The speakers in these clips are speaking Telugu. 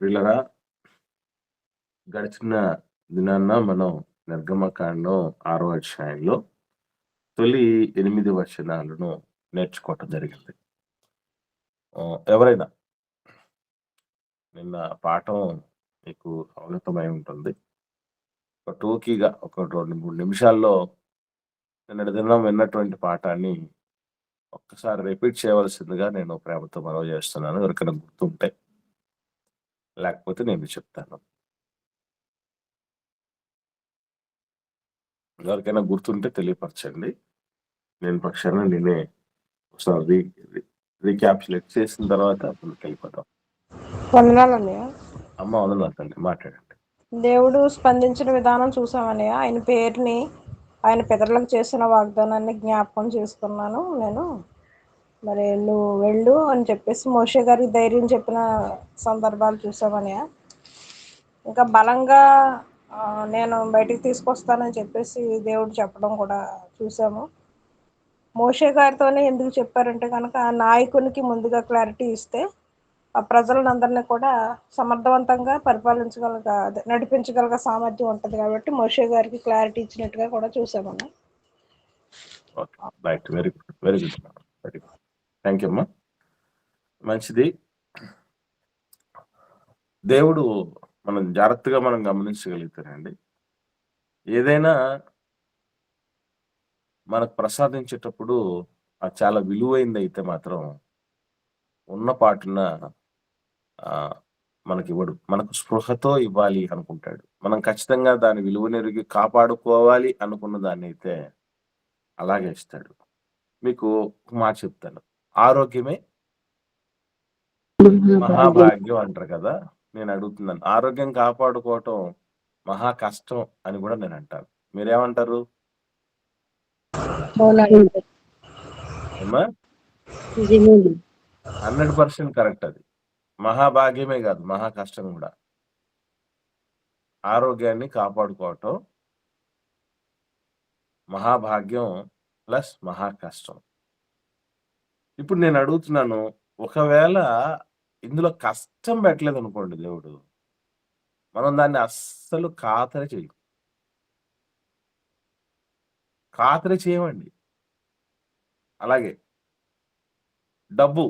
ప్రియులరా, గడిచిన దినాన్న మనం నిర్గమకాండం 6వ అధ్యాయంలో తొలి 8 వచనాలను నేర్చుకోవటం జరిగింది. ఎవరైనా నిన్న పాఠం మీకు అవగతమై ఉంటుంది. ఒక టూకీగా ఒక 2, 3 నిమిషాల్లో నిన్నటి దినం విన్నటువంటి పాఠాన్ని ఒక్కసారి రిపీట్ చేయవలసిందిగా నేను ప్రేమతో మనవి చేస్తున్నాను. ఎవరికైనా గుర్తుంటే, లేకపోతే నేను చెప్తాను. ఎవరికైనా గుర్తుంటే తెలియపరచండి. నేను పక్షాన నేనే ఒకసారి రీక్యాప్చులేట్ చేసిన తర్వాత ముందుకెళ్ళిపోదాం. వందనాలన్నయ్య. అమ్మ వందనాలండి, మాట్లాడండి. దేవుడు స్పందించిన విధానం చూసామన్నయ్య. ఆయన పేరుని, ఆయన పితరులకు చేసిన వాగ్దానాన్ని జ్ఞాపకం చేసుకున్నాను నేను. మరి నువ్వు వెళ్ళు అని చెప్పేసి మోషే గారికి ధైర్యం చెప్పిన సందర్భాలు చూసామన్నయ్య. ఇంకా బలంగా నేను బయటికి తీసుకొస్తానని చెప్పేసి దేవుడు చెప్పడం కూడా చూసాము. మోషే గారితోనే ఎందుకు చెప్పారంటే కనుక ఆ నాయకునికి ముందుగా క్లారిటీ ఇస్తే ఆ ప్రజలందరినీ కూడా సమర్థవంతంగా నడిపించగల సామర్థ్యం ఉంటుంది కాబట్టి మోషే గారికి క్లారిటీ ఇచ్చినట్టుగా కూడా చూసామన్నా. Right, very good, very good, very good. Thank you అమ్మా. మంచిది. దేవుడు మనం జాగ్రత్తగా గమనించగలుగుతారండి. ఏదైనా మనకు ప్రసాదించేటప్పుడు అది చాలా విలువైంది అయితే మాత్రం ఉన్న పాటున మనకి ఇవ్వడు. మనకు స్పృహతో ఇవ్వాలి అనుకుంటాడు. మనం ఖచ్చితంగా దాని విలువనెరిగి కాపాడుకోవాలి అనుకున్న దాన్ని అయితే అలాగే ఇస్తాడు. మీకు ఒక మాట చెప్తాను. ఆరోగ్యమే మహాభాగ్యం అంటారు కదా. నేను అడుగుతున్నాను, ఆరోగ్యం కాపాడుకోవటం మహా కష్టం అని కూడా నేను అంటాను. మీరేమంటారు? 100% కరెక్ట్. అది మహాభాగ్యమే కాదు, మహా కష్టం కూడా. ఆరోగ్యాన్ని కాపాడుకోవటం మహాభాగ్యం ప్లస్ మహా కష్టం. ఇప్పుడు నేను అడుగుతున్నాను, ఒకవేళ ఇందులో కష్టం పెట్టలేదు అనుకోండి దేవుడు, మనం దాన్ని అస్సలు ఖాతరు చేయమండి. అలాగే డబ్బు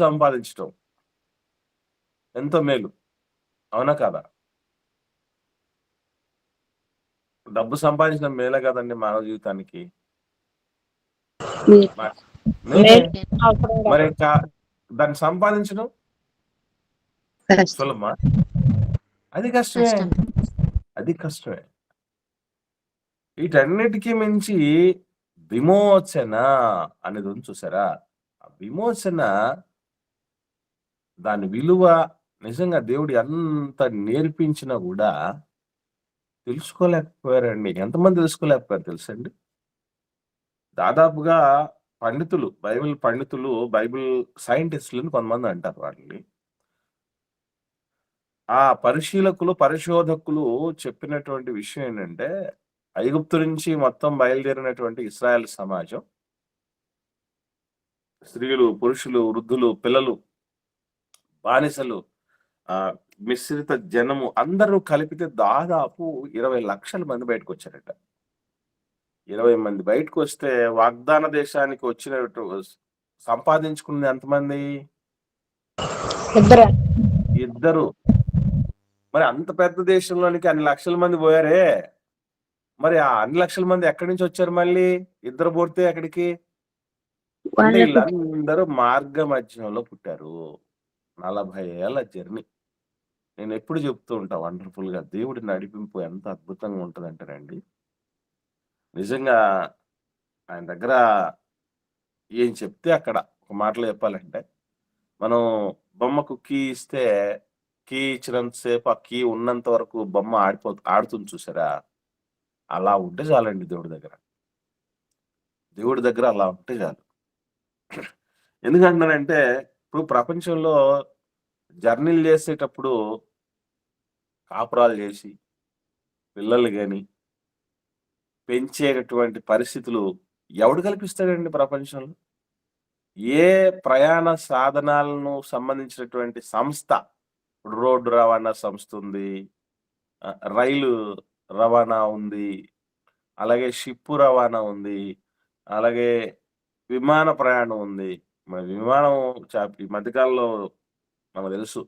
సంపాదించటం ఎంతో మేలు, అవునా కదా? డబ్బు సంపాదించడం మేలే కదండి మానవ జీవితానికి. మరి దాన్ని సంపాదించడం సులభమా? అది కష్టమే. వీటన్నిటికీ మించి విమోచన అనేది ఉంది చూసారా? ఆ విమోచన, దాని విలువ నిజంగా దేవుడు ఎంత నేర్పించినా కూడా తెలుసుకోలేకపోయారండి. ఎంతమంది తెలుసుకోలేకపోయారు తెలుసండి? దాదాపుగా పండితులు, బైబిల్ సైంటిస్టులని కొంతమంది అంటారు వాళ్ళని. ఆ పరిశోధకులు చెప్పినటువంటి విషయం ఏంటంటే, ఐగుప్తు నుంచి మొత్తం బయలుదేరినటువంటి ఇశ్రాయేల్ సమాజం, స్త్రీలు, పురుషులు, వృద్ధులు, పిల్లలు, బానిసలు, మిశ్రిత జనము అందరూ కలిపితే దాదాపు 20 లక్షల మంది బయటకు వచ్చారట. 20 మంది బయటకు వస్తే వాగ్దాన దేశానికి వచ్చినట్టు సంపాదించుకున్నది ఎంతమంది? ఇద్దరు. మరి అంత పెద్ద దేశంలోనికి అన్ని లక్షల మంది పోయారే, మరి ఆ అన్ని లక్షల మంది ఎక్కడి నుంచి వచ్చారు? మళ్ళీ ఇద్దరు పోతే ఎక్కడికి? అంటే వీళ్ళందరూ మార్గ మధ్యంలో పుట్టారు. 40 ఏళ్ల జర్నీ. నేను ఎప్పుడు చెప్తూ ఉంటా వండర్ఫుల్ గా, దేవుడి నడిపింపు ఎంత అద్భుతంగా ఉంటదంటారండి. నిజంగా ఆయన దగ్గర ఏం చెప్తే అక్కడ, ఒక మాటలో చెప్పాలంటే, మనం బొమ్మకు కీ ఇస్తే, కీ ఇచ్చినంతసేపు ఆ కీ ఉన్నంత వరకు బొమ్మ ఆడుతుంది చూసారా? అలా ఉంటే చాలండి దేవుడి దగ్గర అలా ఉంటే చాలు. ఎందుకంటున్నానంటే, ఇప్పుడు ప్రపంచంలో జర్నీలు చేసేటప్పుడు కాపురాలు చేసి పిల్లలు గాని పెంచేటటువంటి పరిస్థితులు ఎవడు కల్పిస్తాడండి ప్రపంచంలో? ఏ ప్రయాణ సాధనాలను సంబంధించినటువంటి సంస్థ ఇప్పుడు రోడ్డు రవాణా సంస్థ ఉంది. రైలు రవాణా ఉంది. అలాగే షిప్పు రవాణా ఉంది. అలాగే విమాన ప్రయాణం ఉంది. మరి విమానం ఈ మధ్య కాలంలో మనకు తెలుసు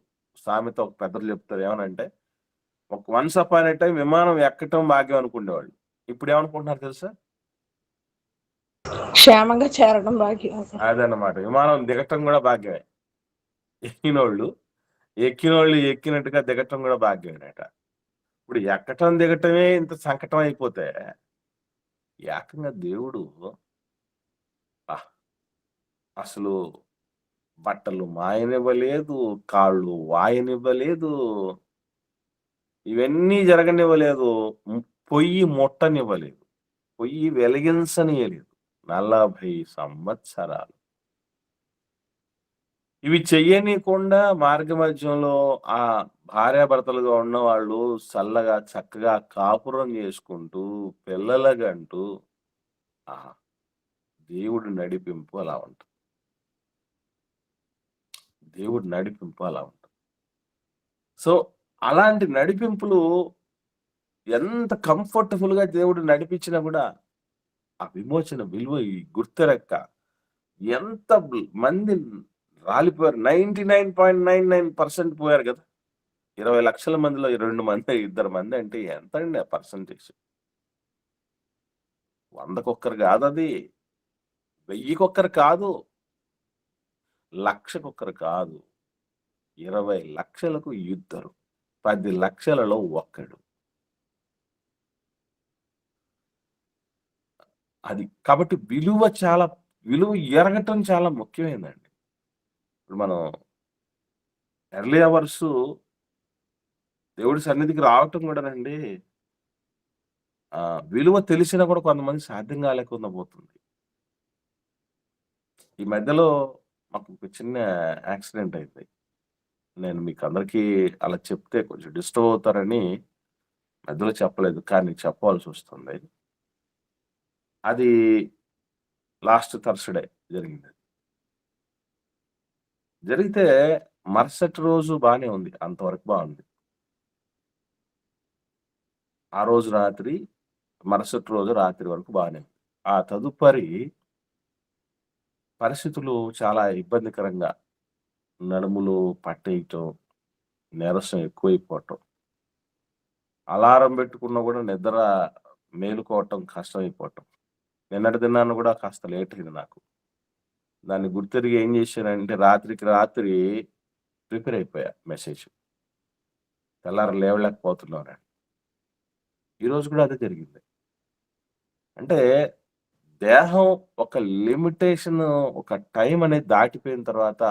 సామెత ఒక పెద్దలు చెప్తారు ఏమనంటే, వన్స్ అపాన్ ఎ టైమ్ విమానం ఎక్కటం భాగ్యం అనుకునేవాళ్ళు. ఇప్పుడు ఏమనుకుంటున్నారు తెలుసా? క్షేమంగా చేరడం భాగ్యం. అదన్నమాట. విమానం దిగటం కూడా భాగ్యమే. ఎక్కినోళ్ళు ఎక్కినట్టుగా దిగటం కూడా భాగ్యమేనట. ఇప్పుడు ఎక్కటం దిగటమే ఇంత సంకటం అయిపోతే, ఏకంగా దేవుడు అసలు బట్టలు మాయనివ్వలేదు, కాళ్ళు వాయనివ్వలేదు, ఇవన్నీ జరగనివ్వలేదు, పొయ్యి ముట్టనివ్వలేదు, పొయ్యి వెలిగించనీయలేదు 40 సంవత్సరాలు. ఇవి చెయ్యనీయకుండా మార్గ మధ్యంలో ఆ భార్యాభర్తలుగా ఉన్నవాళ్ళు చల్లగా చక్కగా కాపురం చేసుకుంటూ పిల్లలగంటూ దేవుడి నడిపింపు అలా ఉంటుంది. దేవుడి నడిపింపు అలా ఉంటుంది. సో అలాంటి నడిపింపులు ఎంత కంఫర్టబుల్ గా దేవుడు నడిపించినా కూడా ఆ విమోచన విలువ గుర్తెరక్క ఎంత మంది రాలిపోయారు. 99.99% పోయారు కదా. 20 లక్షల మందిలో 2 మంది 2 మంది అంటే ఎంత అండి ఆ పర్సంటేజ్? 100కొక్కరు కాదు, అది 1000కొక్కరు కాదు, 1,00,000కొక్కరు కాదు, 20 లక్షలకు 2. 10 లక్షలలో 1. అది కాబట్టి విలువ ఎరగటం చాలా ముఖ్యమైనదండి. ఇప్పుడు మనం ఎర్లీ అవర్స్ దేవుడి సన్నిధికి రావటం కూడానండి, విలువ తెలిసినా కూడా కొంతమంది సాధ్యం కాలేకుండా పోతుంది. ఈ మధ్యలో మాకు ఒక చిన్న యాక్సిడెంట్ అయింది. నేను మీకు అందరికీ అలా చెప్తే కొంచెం డిస్టర్బ్ అవుతారని మధ్యలో చెప్పలేదు, కానీ చెప్పాల్సి వస్తుంది. అది లాస్ట్ థర్స్‌డే జరిగింది. జరిగితే మరుసటి రోజు బానే ఉంది. అంతవరకు బాగుంది. ఆ రోజు రాత్రి, మరుసటి రోజు రాత్రి వరకు బానే ఉంది. ఆ తదుపరి పరిస్థితులు చాలా ఇబ్బందికరంగా, నడుములు పట్టేయటం, నీరసం ఎక్కువైపోవటం, అలారం పెట్టుకున్నా కూడా నిద్ర మేలుకోవటం కష్టమైపోవటం. నిన్నటి దినాన కూడా కాస్త లేట్ అయింది నాకు. దాన్ని గుర్తెరిగి ఏం చేశానంటే రాత్రికి రాత్రి ప్రిపేర్ అయిపోయా మెసేజ్. తెల్లారి లేవలేకపోతున్నాను. ఈరోజు కూడా అదే జరిగింది. అంటే దేహం ఒక లిమిటేషన్, ఒక టైం అనేది దాటిపోయిన తర్వాత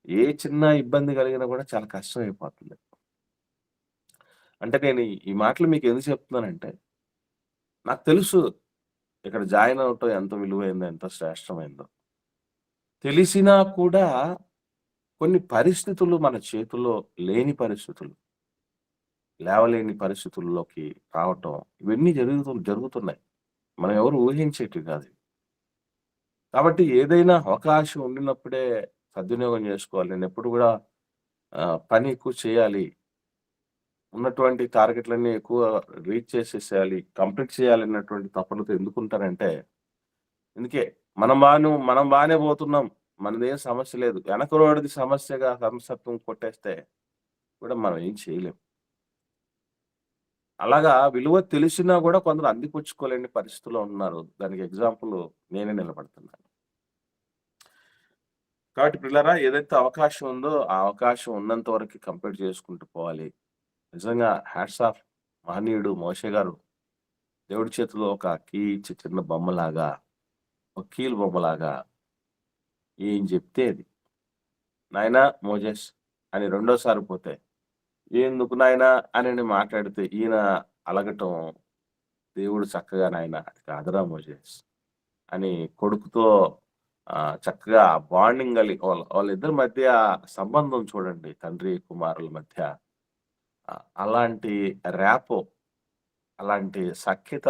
ఏ చిన్న ఇబ్బంది కలిగినా కూడా చాలా కష్టం అయిపోతుంది. అంటే నేను ఈ మాటలు మీకు ఎందుకు చెప్తున్నానంటే, నాకు తెలుసు ఇక్కడ జాయిన్ అవ్వటం ఎంత విలువైందో, ఎంత శ్రేష్టమైందో. తెలిసినా కూడా కొన్ని పరిస్థితులు మన చేతుల్లో లేని పరిస్థితులు, లేవలేని పరిస్థితుల్లోకి రావటం, ఇవన్నీ జరుగుతున్నాయి. మనం ఎవరు ఊహించేటివి కాదు. కాబట్టి ఏదైనా అవకాశం ఉండినప్పుడే సద్వినియోగం చేసుకోవాలి. నేను ఎప్పుడు కూడా పని ఎక్కువ చేయాలి, ఉన్నటువంటి టార్గెట్లన్నీ ఎక్కువ రీచ్ చేసేసేయాలి, కంప్లీట్ చేయాలి అన్నటువంటి తపనతో ఎందుకుంటారంటే, అందుకే మనం బానే పోతున్నాం, మనదేం సమస్య లేదు. వెనకరోడిది సమస్యగా సమసత్వం కొట్టేస్తే కూడా మనం ఏం చేయలేం. అలాగా విలువ తెలిసినా కూడా కొందరు అందిపుచ్చుకోలేని పరిస్థితిలో ఉన్నారు. దానికి ఎగ్జాంపుల్ నేనే నిలబడుతున్నాను. కాబట్టి పిల్లరా, ఏదైతే అవకాశం ఉందో ఆ అవకాశం ఉన్నంత వరకు కంప్లీట్ చేసుకుంటూ పోవాలి. నిజంగా హ్యాట్స్ ఆఫ్ మహనీయుడు మోషే గారు. దేవుడి చేతిలో ఒక కీ ఇచ్చి చిన్న బొమ్మలాగా, ఒక కీలు బొమ్మలాగా ఏం చెప్తే అది. నాయనా మోజెస్ అని రెండోసారి పోతే, ఎందుకు నాయనా అని మాట్లాడితే ఈయన అలగటం, దేవుడు చక్కగా నాయన అది కాదురా మోజెస్ అని కొడుకుతో చక్కగా బాండింగ్ కలిగి వాళ్ళిద్దరి మధ్య సంబంధం చూడండి, తండ్రి కుమారుల మధ్య అలాంటి ర్యాపో, అలాంటి సఖ్యత,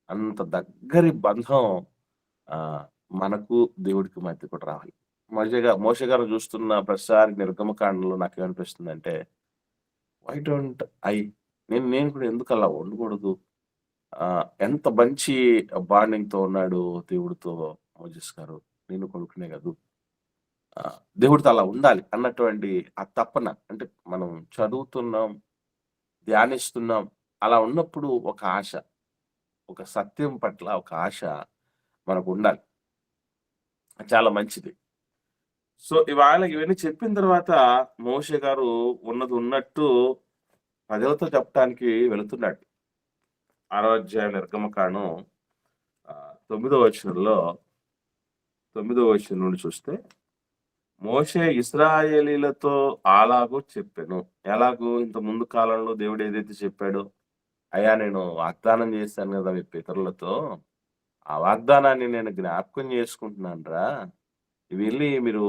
అంత దగ్గరి బంధం మనకు దేవుడికి మధ్య కూడా రావాలి. మోషే గారు చూస్తున్న ప్రతిసారి నిర్గమకాండంలో నాకేమనిపిస్తుందంటే, వై డోంట్ ఐ నేను నేను కూడా ఎందుకు అలా ఉండకూడదు? ఎంత మంచి బాండింగ్‌తో ఉన్నాడు దేవుడితో మోజెస్ గారు. నేను కొడుకునే కాదు. దేవుడితో అలా ఉండాలి అన్నటువంటి ఆ తపన. అంటే మనం చదువుతున్నాం, ధ్యానిస్తున్నాం. అలా ఉన్నప్పుడు ఒక ఆశ, ఒక సత్యం పట్ల ఒక ఆశ మనకుండాలి. చాలా మంచిది. సో, ఇవాళ ఇవన్నీ చెప్పిన తర్వాత మోషే గారు ఉన్నది ఉన్నట్టు ప్రజలతో చెప్పటానికి వెళుతున్నాడు. 6వ అధ్యాయం నిర్గమకాండం 9వ వచనంలో 9వ వచనం నుండి చూస్తే, మోషే ఇశ్రాయేలీయులతో అలాగు చెప్పెను. ఎలాగూ ఇంత ముందు కాలంలో దేవుడు ఏదైతే చెప్పాడో, అయ్యా నేను వాగ్దానం చేశాను కదా మీ పితరులతో, ఆ వాగ్దానాన్ని నేను జ్ఞాపకం చేసుకుంటున్నానురా. వెళ్ళి మీరు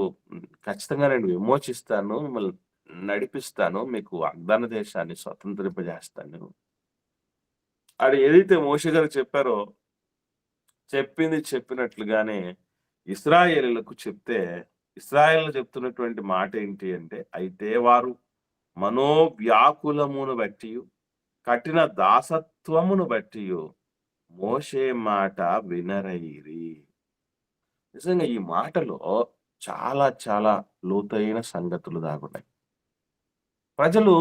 ఖచ్చితంగా నేను విమోచిస్తాను, మిమ్మల్ని నడిపిస్తాను, మీకు వాగ్దాన దేశాన్ని స్వతంత్రింపజేస్తాను. ఆడు ఏదైతే మోషే గారికి చెప్పారో, చెప్పింది చెప్పినట్లుగానే ఇశ్రాయేలీయులకు చెప్తే, ఇశ్రాయేలీయులు చెప్తున్నటువంటి మాట ఏంటి అంటే, అయితే వారు మనోవ్యాకులమును బట్టియు, కఠిన దాసత్వమును బట్టియు మోషే మాట వినరైరి. నిజంగా ఈ మాటలో చాలా చాలా లోతైన సంగతులు దాగున్నాయి. ప్రజలు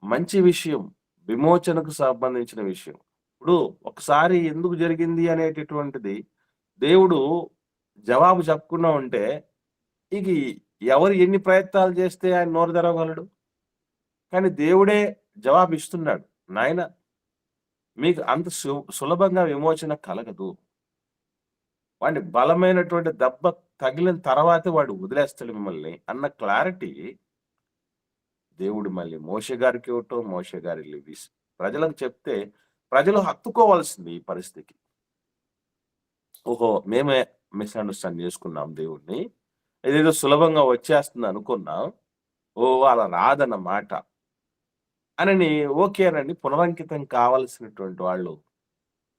మంచి విషయం, విమోచనకు సంబంధించిన విషయం. ఇప్పుడు ఒకసారి ఎందుకు జరిగింది అనేటటువంటిది దేవుడు జవాబు చెప్పకుండా ఉంటే, ఇక ఎవరు ఎన్ని ప్రయత్నాలు చేస్తే ఆయన నోరు తెరవగలడు? కానీ దేవుడే జవాబిస్తున్నాడు. నాయన మీకు అంత సులభంగా విమోచన కలగదు. వాడిని బలమైనటువంటి దెబ్బ తగిలిన తర్వాతే వాడు వదిలేస్తాడు మిమ్మల్ని అన్న క్లారిటీ దేవుడు మళ్ళీ మోషే గారికి ఇవ్వటం, మోషే గారు ప్రజలకు చెప్తే ప్రజలు హత్తుకోవాల్సింది ఈ పరిస్థితికి. ఓహో! మేమే మిస్‌అండర్‌స్టాండ్ చేసుకున్నాం దేవుడిని. ఇదేదో సులభంగా వచ్చేస్తుంది అనుకున్నాం. ఓహ్! అలా రాదన్నమాట అనని ఓకేనండి. పునరంకితం కావాల్సినటువంటి వాళ్ళు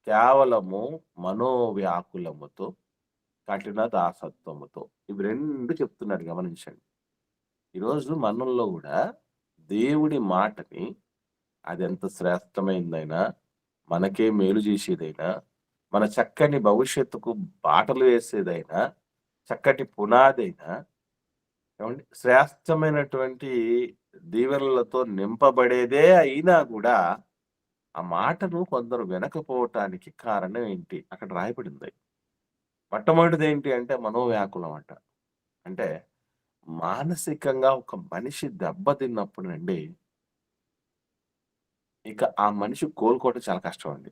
కేవలము మనోవ్యాకులముతో, కఠిన దాసత్వముతో ఇవి 2 చెప్తున్నాడు గమనించండి. ఈరోజు మనలో గూడా దేవుడి మాటని అదెంత శ్రేష్టమైనదైనా, మనకే మేలు చేసేదైనా, మన చక్కని భవిష్యత్తుకు బాటలు వేసేదైనా, చక్కటి పునాదైనా ఏవండీ శ్రేష్టమైనటువంటి దీవెనలతో నింపబడేదే అయినా గూడా, ఆ మాటను కొందరు వినకపోవటానికి కారణం ఏంటి? అక్కడ రాయబడింది. మొట్టమొదటిదేంటి అంటే మనోవ్యాకులం అంట. అంటే మానసికంగా ఒక మనిషి దెబ్బతిన్నప్పుడండి, ఇక ఆ మనిషి కోలుకోవడం చాలా కష్టం అండి.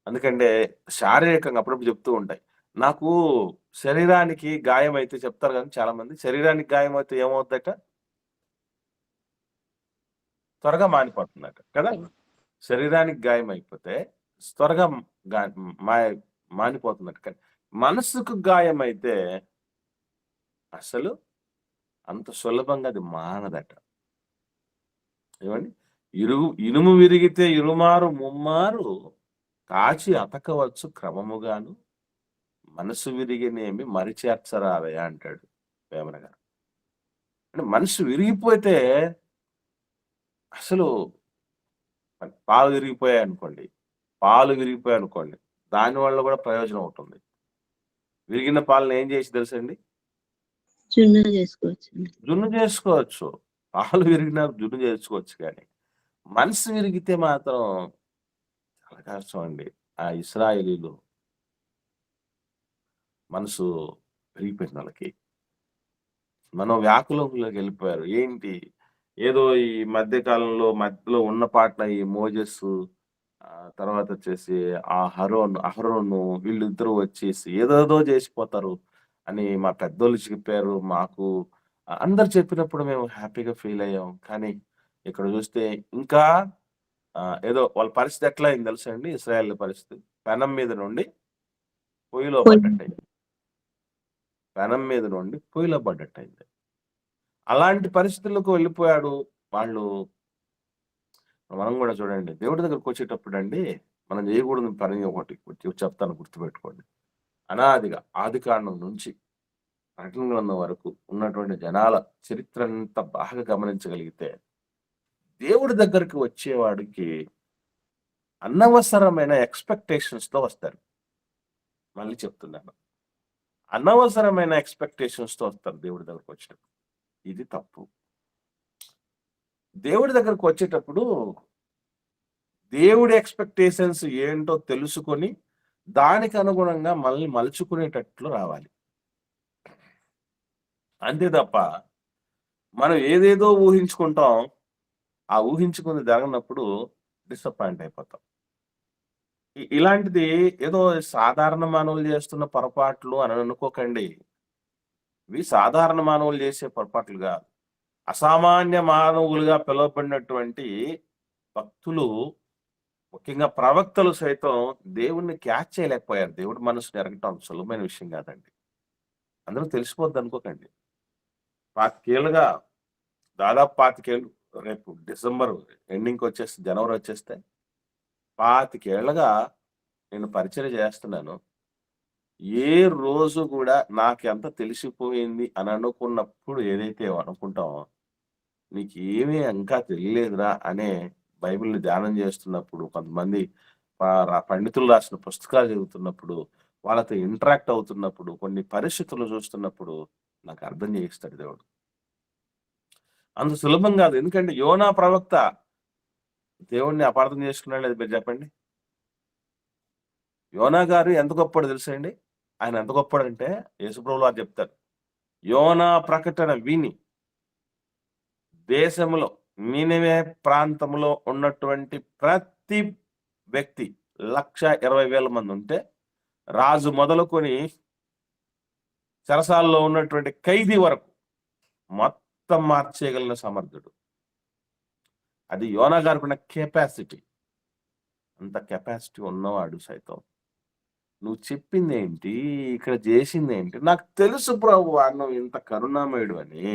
ఎందుకంటే శారీరకంగా అప్పుడప్పుడు చెప్తూ ఉంటాయి. నాకు శరీరానికి గాయమైతే చెప్తారు గానీ చాలామంది, శరీరానికి గాయమైతే ఏమవుద్దట? త్వరగా మానిపోతుందట కదా! శరీరానికి గాయమైపోతే త్వరగా గా మా మానిపోతుందట. కానీ మనసుకు గాయమైతే అసలు అంత సులభంగా అది మానదట. ఏవండీ? ఇనుము విరిగితే ఇరుమారు ముమ్మారు కాచి అతకవచ్చు క్రమముగాను, మనసు విరిగినేమి మరిచేర్చరావయ్యా అంటాడు వేమన గారు. అంటే మనసు విరిగిపోతే అసలు పాలు విరిగిపోయాయనుకోండి, దానివల్ల కూడా ప్రయోజనం ఉంటుంది. విరిగిన పాలను ఏం చేసి తెలుసండి? జున్ను చేసుకోవచ్చు. పాలు విరిగినా జున్ను చేసుకోవచ్చు కానీ, మనసు విరిగితే మాత్రం చాలా కష్టం అండి. ఆ ఇశ్రాయేలీయులు మనసు విరిగిపోయింది వాళ్ళకి. వ్యాకులంలోకి వెళ్ళిపోయారు. ఏంటి? ఏదో ఈ మధ్య కాలంలో మధ్యలో ఉన్న పాటన ఈ మోజెస్ తర్వాత వచ్చేసి అహరోను వీళ్ళిద్దరూ వచ్చేసి ఏదేదో చేసిపోతారు అని మా పెద్దోళ్ళు చెప్పారు. మాకు అందరు చెప్పినప్పుడు మేము హ్యాపీగా ఫీల్ అయ్యాం. కానీ ఇక్కడ చూస్తే ఇంకా ఏదో వాళ్ళ పరిస్థితి ఎట్లా అయింది తెలుసా అండి? ఇశ్రాయేల్ పరిస్థితి పెనం మీద నుండి పొయ్యిలో పడ్డట్టయింది. పెనం మీద నుండి పొయ్యిలో పడ్డట్టయింది. అలాంటి పరిస్థితులకు వెళ్ళిపోయాడు. వాళ్ళు మనం గూడా చూడండి దేవుడి దగ్గరకొచ్చేటప్పుడండి, మనం చేయకూడని పని ఒకటి చెప్తాను గుర్తుపెట్టుకోండి. అనాదిగా ఆదికాండం నుంచి ప్రకటన గ్రంథం వరకు ఉన్నటువంటి జనాల చరిత్ర అంతా బాగా గమనించగలిగితే దేవుడి దగ్గరికి వచ్చేవాడికి అనవసరమైన ఎక్స్పెక్టేషన్స్ తో వస్తారు. మళ్ళీ చెప్తున్నాను, అనవసరమైన ఎక్స్పెక్టేషన్స్ తో వస్తారు దేవుడి దగ్గరకు వచ్చేటప్పుడు. ఇది తప్పు. దేవుడి దగ్గరకు వచ్చేటప్పుడు దేవుడి ఎక్స్పెక్టేషన్స్ ఏంటో తెలుసుకొని దానికి అనుగుణంగా మళ్ళీ మలుచుకునేటట్లు రావాలి. అంతే తప్ప మనం ఏదేదో ఊహించుకుంటాం, ఆ ఊహించుకుని జరగనప్పుడు డిసప్పాయింట్ అయిపోతాం. ఇలాంటిది ఏదో సాధారణ మానవులు చేస్తున్న పొరపాట్లు అని అనుకోకండి. ఇవి సాధారణ మానవులు చేసే పొరపాట్లు కాదు. అసామాన్య మానవులుగా పిలువబడినటువంటి భక్తులు, ముఖ్యంగా ప్రవక్తలు సైతం దేవుణ్ణి క్యాచ్ చేయలేకపోయారు. దేవుడి మనసుని ఎరగటం సులభమైన విషయం కాదండి. అందరూ తెలిసిపోద్ది అనుకోకండి. 25 ఏళ్ళుగా, దాదాపు 25 ఏళ్ళు, రేపు డిసెంబర్ ఎండింగ్కి వచ్చేస్తే, జనవరి వచ్చేస్తే 25 ఏళ్ళుగా నేను పరిచర్య చేస్తున్నాను. ఏ రోజు కూడా నాకెంత తెలిసిపోయింది అని అనుకున్నప్పుడు, ఏదైతే అనుకుంటామో నీకేమీ ఇంకా తెలియలేదురా అనే బైబిల్‌ని ధ్యానం చేస్తున్నప్పుడు, కొంతమంది పండితులు రాసిన పుస్తకాలు చదువుతున్నప్పుడు, వాళ్ళతో ఇంటరాక్ట్ అవుతున్నప్పుడు, కొన్ని పరిస్థితులు చూస్తున్నప్పుడు నాకు అర్థం చేయిస్తాడు దేవుడు. అంత సులభం కాదు. ఎందుకంటే యోనా ప్రవక్త దేవుణ్ణి అపార్థం చేసుకున్నాడు లేదు, మీరు చెప్పండి. యోనా గారు ఎంత గొప్పవాడో తెలుసా అండి? ఆయన ఎంత గొప్పవాడంటే యేసుప్రభులు వారు చెప్తారు, యోనా ప్రకటన విని దేశంలో నినివే ప్రాంతంలో ఉన్నటువంటి ప్రతి వ్యక్తి 1,20,000 మంది ఉంటే, రాజు మొదలుకొని చెరసాలలో ఉన్నటువంటి ఖైదీ వరకు మొత్తం మార్చేయగలిగిన సమర్థుడు. అది యోనా గారికి ఉన్న కెపాసిటీ. అంత కెపాసిటీ ఉన్నవాడు సైతం నువ్వు చెప్పింది ఏంటి, ఇక్కడ చేసింది ఏంటి, నాకు తెలుసు ప్రభువా నువ్వు ఇంత కరుణామయుడు అని,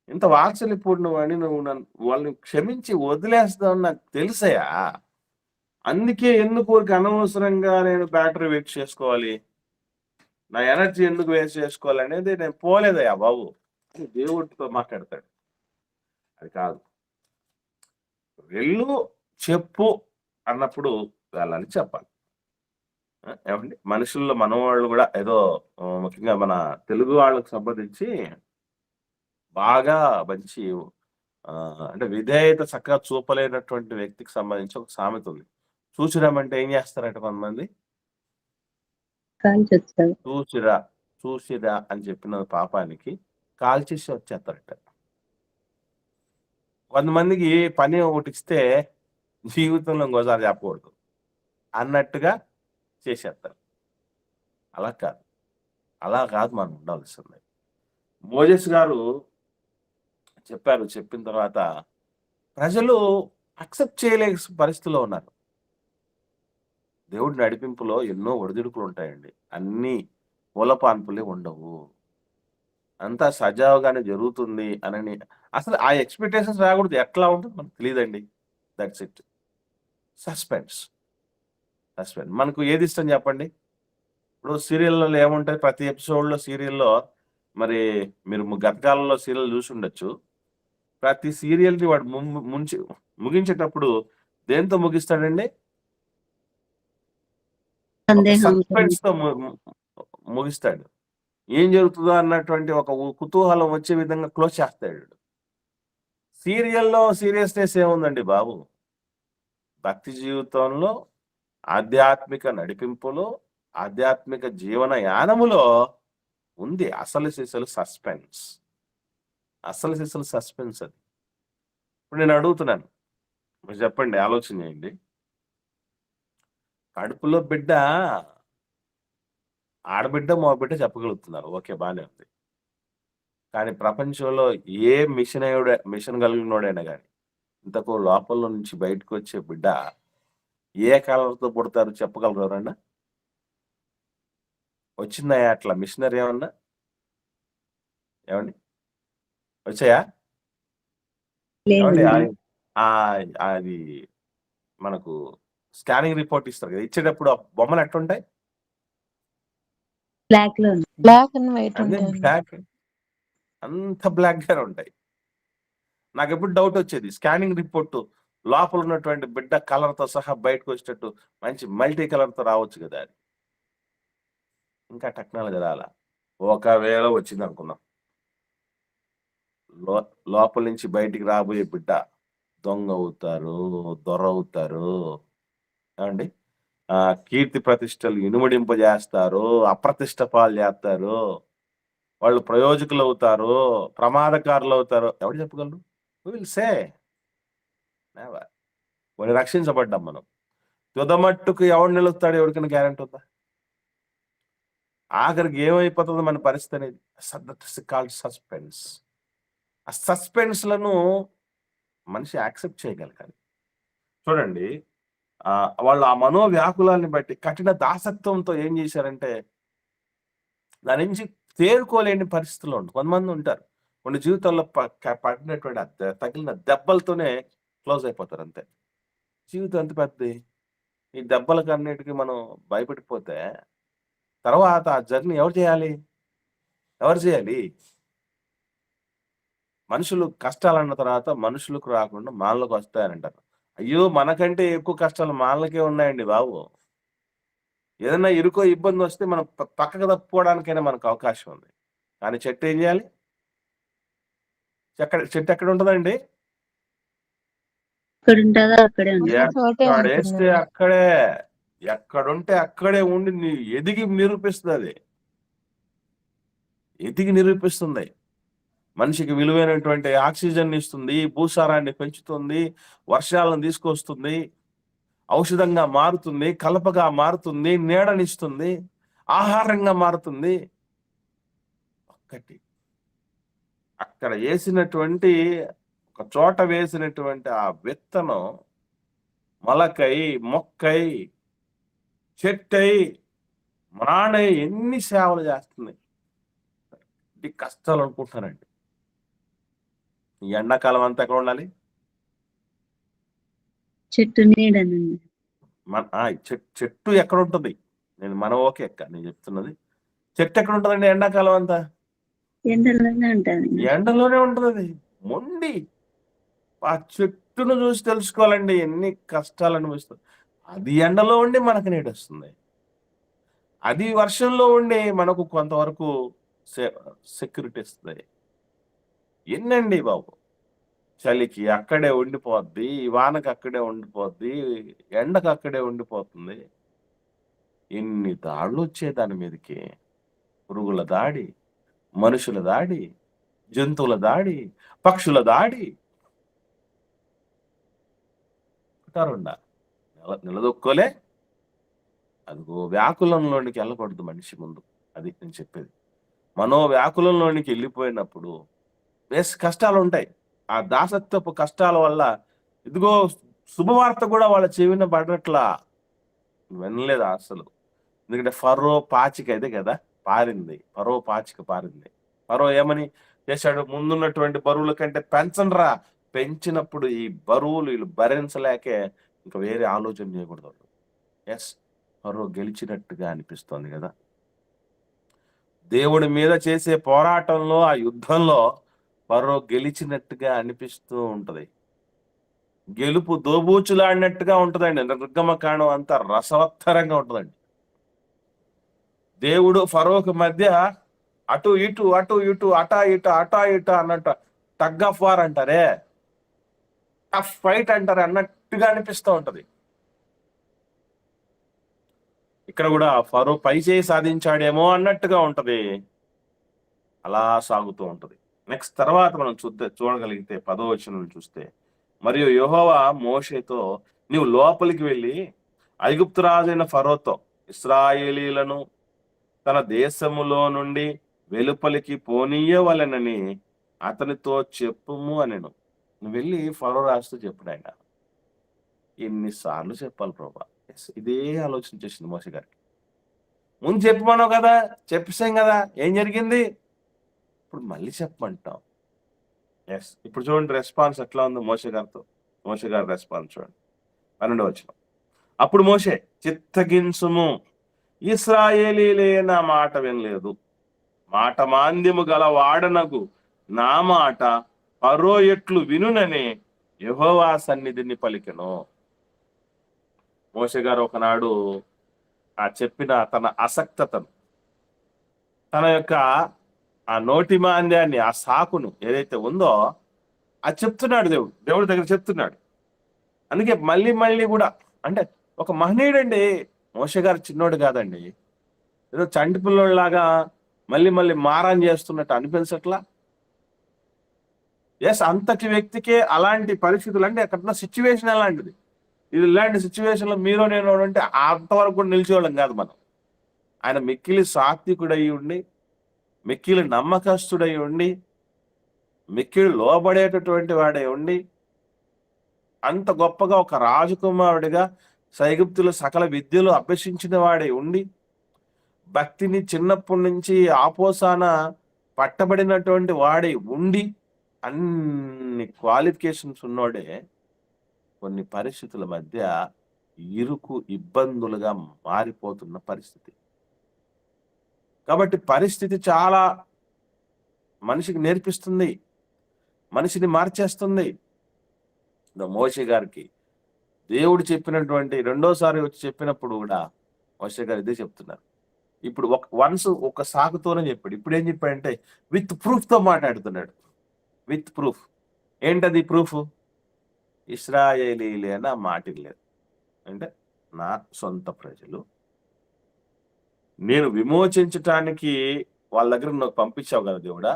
ఇంత వాత్సల్యపూర్ణుడు అని, నువ్వు నన్ను వాళ్ళని క్షమించి వదిలేస్తావని నాకు తెలుసయా. అందుకే ఎందుకు ఊరికి అనవసరంగా నేను బ్యాటరీ వేస్ట్ చేసుకోవాలి, నా ఎనర్జీ ఎందుకు వేస్ట్ చేసుకోవాలి అనేది నేను పోలేదయ్యా బాబు అని దేవుడితో మాట్లాడతాడు. అది కాదు, వెళ్ళు చెప్పు అన్నప్పుడు వెళ్ళాలి, చెప్పాలి. ఏమండి, మనుషుల్లో మనవాళ్ళు కూడా ఏదో ముఖ్యంగా మన తెలుగు వాళ్ళకు సంబంధించి బాగా మంచి అంటే విధేయత చక్కగా చూపలేనటువంటి వ్యక్తికి సంబంధించి ఒక సామెత ఉంది. చూసిరామంటే ఏం చేస్తారట కొంతమంది, చూసిరా చూసిరా అని చెప్పిన పాపానికి కాల్చేసి వచ్చేస్తారట. కొంతమందికి పని ఒకటి ఇస్తే జీవితంలో ఇంకోసారి చెప్పకూడదు అన్నట్టుగా చేసేస్తారు. అలా కాదు, అలా కాదు మనం ఉండాల్సింది. మోజెస్ గారు చెప్పారు, చెప్పిన తర్వాత ప్రజలు అక్సెప్ట్ చేయలేని పరిస్థితిలో ఉన్నారు. దేవుడి నడిపింపులో ఎన్నో ఒడిదుడుకులు ఉంటాయండి. అన్ని పూలపాన్పులే ఉండవు, అంతా సజావుగానే జరుగుతుంది అని అసలు ఆ ఎక్స్పెక్టేషన్స్ రాకూడదు. ఎట్లా ఉంటుంది మనకు తెలియదండి. That's it. సస్పెన్స్. మనకు ఏది ఇష్టం చెప్పండి? ఇప్పుడు సీరియల్లో ఏముంటాయి, ప్రతి ఎపిసోడ్లో సీరియల్లో, మరి మీరు గత కాలంలో సీరియల్ చూసి ఉండొచ్చు. ప్రతి సీరియల్ని వాడు ముగించేటప్పుడు దేంతో ముగిస్తాడండి? సస్పెన్స్ తో ముగిస్తాడు. ఏం జరుగుతుందో అన్నటువంటి ఒక కుతూహలం వచ్చే విధంగా క్లోజ్ చేస్తాడు. సీరియల్లో సీరియస్నెస్ ఏముందండి బాబు? భక్తి జీవితంలో, ఆధ్యాత్మిక నడిపింపులో, ఆధ్యాత్మిక జీవన యానములో ఉంది అసలు సిసలు సస్పెన్స్. అసలు సిసలు సస్పెన్స్ అది. ఇప్పుడు నేను అడుగుతున్నాను, మీరు చెప్పండి, ఆలోచన చేయండి. కడుపులో బిడ్డ ఆడబిడ్డ మగబిడ్డ చెప్పగలుగుతున్నారు, ఓకే బానే ఉంది. కానీ ప్రపంచంలో ఏ మిషన్ కలిగినోడైనా కానీ ఇంతకు లోపల నుంచి బయటకు వచ్చే బిడ్డ ఏ కలర్తో పుడతారు చెప్పగలరు ఎవరన్నా? వచ్చిందా అట్లా మిషనరీ ఏమన్నా? ఏమండి, వచ్చాయా? ఏమండి, అది మనకు స్కానింగ్ రిపోర్ట్ ఇస్తారు కదా, ఇచ్చేటప్పుడు బొమ్మలు ఎట్లుంటాయి? బ్లాక్ లో ఉంది. బ్లాక్ అండ్ వైట్ అదే ఉంటాయండి. బ్లాక్, అంత బ్లాక్ గా ఉంటాయి. నాకు ఎప్పుడు డౌట్ వచ్చేది, స్కానింగ్ రిపోర్ట్ లోపల ఉన్నటువంటి బిడ్డ కలర్ తో సహా బయటకు వచ్చేటట్టు మంచి మల్టీ కలర్ తో రావచ్చు కదా అని. ఇంకా టెక్నాలజీ రాలా. ఒకవేళ వచ్చింది అనుకున్నాం, లోపల నుంచి బయటికి రాబోయే బిడ్డ దొంగ అవుతారు, దొర అవుతారు, ఏమండి కీర్తి ప్రతిష్టలు ఇనుమడింపజేస్తారు, అప్రతిష్ట పాలు చేస్తారు, వాళ్ళు ప్రయోజకులు అవుతారు, ప్రమాదకారులు అవుతారు. ఎవరు చెప్పగలరు? Will say never. వాళ్ళు రక్షించబడ్డాం మనం. తుదమట్టుకు ఎవడు నిలుస్తాడు, ఎవరికైనా గ్యారెంటీ ఉందా? ఆఖరికి ఏమైపోతుందో మన పరిస్థితి అనేది. Called suspense. ఆ సస్పెన్స్ లను మనిషి యాక్సెప్ట్ చేయగలగాలి. చూడండి, వాళ్ళు ఆ మనోవ్యాకులాన్ని బట్టి కఠిన దాసత్వంతో ఏం చేశారంటే దాని నుంచి తేరుకోలేని పరిస్థితుల్లో కొంతమంది ఉంటారు. కొన్ని జీవితాల్లో పడినటువంటి తగిలిన దెబ్బలతోనే క్లోజ్ అయిపోతారు అంతే. జీవితం ఎంత పెద్దది, ఈ దెబ్బలకు అన్నిటికీ మనం భయపడిపోతే తర్వాత ఆ జర్నీ ఎవరు చేయాలి? మనుషులు కష్టాలన్న తర్వాత మనుషులకు రాకుండా మానలకు వస్తాయనంటారు. అయ్యో, మనకంటే ఎక్కువ కష్టాలు మానలకే ఉన్నాయండి బాబు. ఏదైనా ఇరుకో ఇబ్బంది వస్తే మనం పక్కకు తప్పుకోవడానికైనా మనకు అవకాశం ఉంది. కానీ చెట్టు ఏం చేయాలి? చెట్టు ఎక్కడ ఉంటుందండి? ఎక్కడ ఉంటుందో అక్కడే ఉంటుంది. ఎక్కడేస్తే అక్కడే, ఎక్కడుంటే అక్కడే ఉండి ఎదిగి నిరూపిస్తుంది. మనిషికి విలువైనటువంటి ఆక్సిజన్ ఇస్తుంది, భూసారాన్ని పెంచుతుంది, వర్షాలను తీసుకొస్తుంది, ఔషధంగా మారుతుంది, కలపగా మారుతుంది, నీడనిస్తుంది, ఆహారంగా మారుతుంది. ఒక్కటి అక్కడ వేసినటువంటి, ఒక చోట వేసినటువంటి ఆ విత్తనం మొలకై, మొక్కై, చెట్టై, మానై ఎన్ని సేవలు చేస్తుంది. ఇది కష్టాలు అనుకుంటున్నారండి. ఈ ఎండాకాలం అంతా ఎక్కడ ఉండాలి? చెట్టు నీడనండి. చెట్టు ఎక్కడ ఉంటుంది? మనం ఓకే అక్క, నేను చెప్తున్నది, చెట్టు ఎక్కడ ఉంటుందండి ఎండాకాలం అంతా? ఎండలోనే ఉంటుంది. ఎండలోనే ఉంటుంది. అది మొండి. ఆ చెట్టును చూసి తెలుసుకోవాలండి ఎన్ని కష్టాలు అనుభవిస్తుంది. అది ఎండలో ఉండి మనకు నీడ వస్తుంది, అది వర్షంలో ఉండి మనకు కొంతవరకు సెక్యూరిటీ ఇస్తుంది. ఎన్నండి బాబు, చలికి అక్కడే ఉండిపోద్ది, వానకు అక్కడే ఉండిపోద్ది, ఎండకు అక్కడే ఉండిపోతుంది. ఎన్ని దాడులు వచ్చే దాని మీదకి, పురుగుల దాడి, మనుషుల దాడి, జంతువుల దాడి, పక్షుల దాడి. నిలదొక్కోలే. అదిగో వ్యాకులంలోనికి వెళ్ళకూడదు మనిషి ముందు. అది నేను చెప్పేది. వ్యాకులంలోనికి వెళ్ళిపోయినప్పుడు కష్టాలు ఉంటాయి. ఆ దాసత్వపు కష్టాల వల్ల ఇదిగో శుభవార్త కూడా వాళ్ళ చెవిన పడట్లా, వినలేదు అసలు. ఎందుకంటే ఫరో పాచిక అదే కదా పారింది, ఫరో పాచిక పారింది. ఫరో ఏమని చేశాడు? ముందున్నటువంటి బరువుల కంటే పెంచండ్రా. పెంచినప్పుడు ఈ బరువులు వీళ్ళు భరించలేకే ఇంకా వేరే ఆలోచన చేయకూడదు. ఎస్, ఫరో గెలిచినట్టుగా అనిపిస్తోంది కదా. దేవుడి మీద చేసే పోరాటంలో, ఆ యుద్ధంలో ఫరో గెలిచినట్టుగా అనిపిస్తూ ఉంటది. గెలుపు దోబూచులాడినట్టుగా ఉంటదండి. నిర్గమకాండం అంతా రసవత్తరంగా ఉంటదండి. దేవుడు ఫరోకు మధ్య అటు ఇటు అటా ఇట అన్నట్టు టగ్ ఆఫ్ వార్ అంటారే, టఫ్ ఫైట్ అంటారు అన్నట్టుగా అనిపిస్తూ ఉంటది. ఇక్కడ కూడా ఫరో పై చేయి సాధించాడేమో అన్నట్టుగా ఉంటది. అలా సాగుతూ ఉంటది. నెక్స్ట్ తర్వాత మనం చూడగలిగితే 10వ వచనం చూస్తే, మరియు యెహోవా మోషేతో, నీవు లోపలికి వెళ్ళి ఐగుప్తు రాజైన ఫరోతో ఇశ్రాయేలీలను తన దేశములో నుండి వెలుపలికి పోనీయవలెనని అతనితో చెప్పుము అనెను. నువ్వు వెళ్ళి ఫరో రాజుతో చెప్పాడు. ఆయన ఎన్నిసార్లు చెప్పాలి ప్రభా? ఇదే ఆలోచన చేసింది మోషే గారికి. ముందు చెప్పమన్నావు కదా, చెప్పేసాం కదా, ఏం జరిగింది? ఇప్పుడు మళ్ళీ చెప్పమంటాం. ఎస్, ఇప్పుడు చూడండి రెస్పాన్స్ ఎట్లా ఉందో మోషే గారి రెస్పాన్స్ చూడండి. 12వ వచనం. అప్పుడు మోషే, చిత్తగించుము, ఇశ్రాయేలీలే నా మాట వినలేదు, మాట మాంద్యము గల వాడనగు నా మాట ఫరో ఎట్లు వినుననే యెహోవా సన్నిధిని పలికెను. మోషే గారు ఒకనాడు ఆ చెప్పిన తన అసక్తతను, తన యొక్క ఆ నోటి మాంద్యాన్ని, ఆ సాకును ఏదైతే ఉందో అది చెప్తున్నాడు. దేవుడి దగ్గర చెప్తున్నాడు. అందుకే మళ్ళీ మళ్ళీ కూడా, అంటే ఒక మహనీయుడండి మోషే గారు, చిన్నోడు కాదండి. ఏదో చంటి పిల్లోడిలాగా మళ్ళీ మళ్ళీ మారం చేస్తున్నట్టు అనిపించట్లా. ఎస్, అంతటి వ్యక్తికే అలాంటి పరిస్థితులు, అంటే అక్కడ సిచ్యువేషన్ అలాంటిది. ఇది ఇలాంటి సిచ్యువేషన్ లో మీరు నేను అంటే అంతవరకు కూడా నిలిచేవాళ్ళం కాదు మనం. ఆయన మిక్కిలి సాత్వికుడై ఉండి, మిక్కిలి నమ్మకస్తుడై ఉండి, మిక్కిలి లోబడేటటువంటి వాడై ఉండి, అంత గొప్పగా ఒక రాజకుమారుడిగా ఐగుప్తులో సకల విద్యలు అభ్యసించిన వాడై ఉండి, భక్తిని చిన్నప్పటి నుంచి ఆపోసాన పట్టబడినటువంటి వాడై ఉండి, అన్ని క్వాలిఫికేషన్స్ ఉన్నోడే కొన్ని పరిస్థితుల మధ్య ఇరుకు ఇబ్బందులుగా మారిపోతున్న పరిస్థితి. కాబట్టి పరిస్థితి చాలా మనిషికి నేర్పిస్తుంది, మనిషిని మార్చేస్తుంది. మోషే గారికి దేవుడు చెప్పినటువంటి రెండోసారి వచ్చి చెప్పినప్పుడు కూడా మోషే గారు ఇదే చెప్తున్నారు. ఇప్పుడు వన్స్ ఒక సాకుతోనే చెప్పాడు. ఇప్పుడు ఏం చెప్పాడంటే విత్ ప్రూఫ్ తో మాట్లాడుతున్నాడు. With proof. ఏంటది ప్రూఫ్? ఇశ్రాయేలీలే నా మాట లేదు అంటే నా సొంత ప్రజలు, నేను విమోచించటానికి వాళ్ళ దగ్గర నాకు పంపించావు కదా దేవుడా.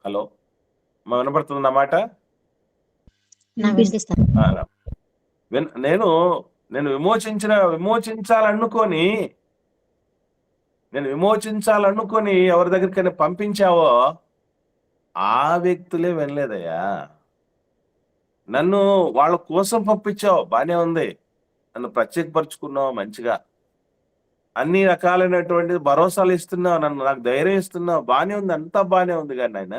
హలో, మా వినపడుతుంది అన్నమాట. నేను విమోచించాలనుకొని ఎవరి దగ్గరికైనా పంపించావో ఆ వ్యక్తులే వినలేదయ్యా. నన్ను వాళ్ళ కోసం పంపించావు, బానే ఉంది, నన్ను ప్రత్యేకపరుచుకున్నావు, మంచిగా అన్ని రకాలైనటువంటి భరోసాలు ఇస్తున్నావు, నాకు ధైర్యం ఇస్తున్నావు, బానే ఉంది, అంతా బానే ఉంది. కానీ ఆయన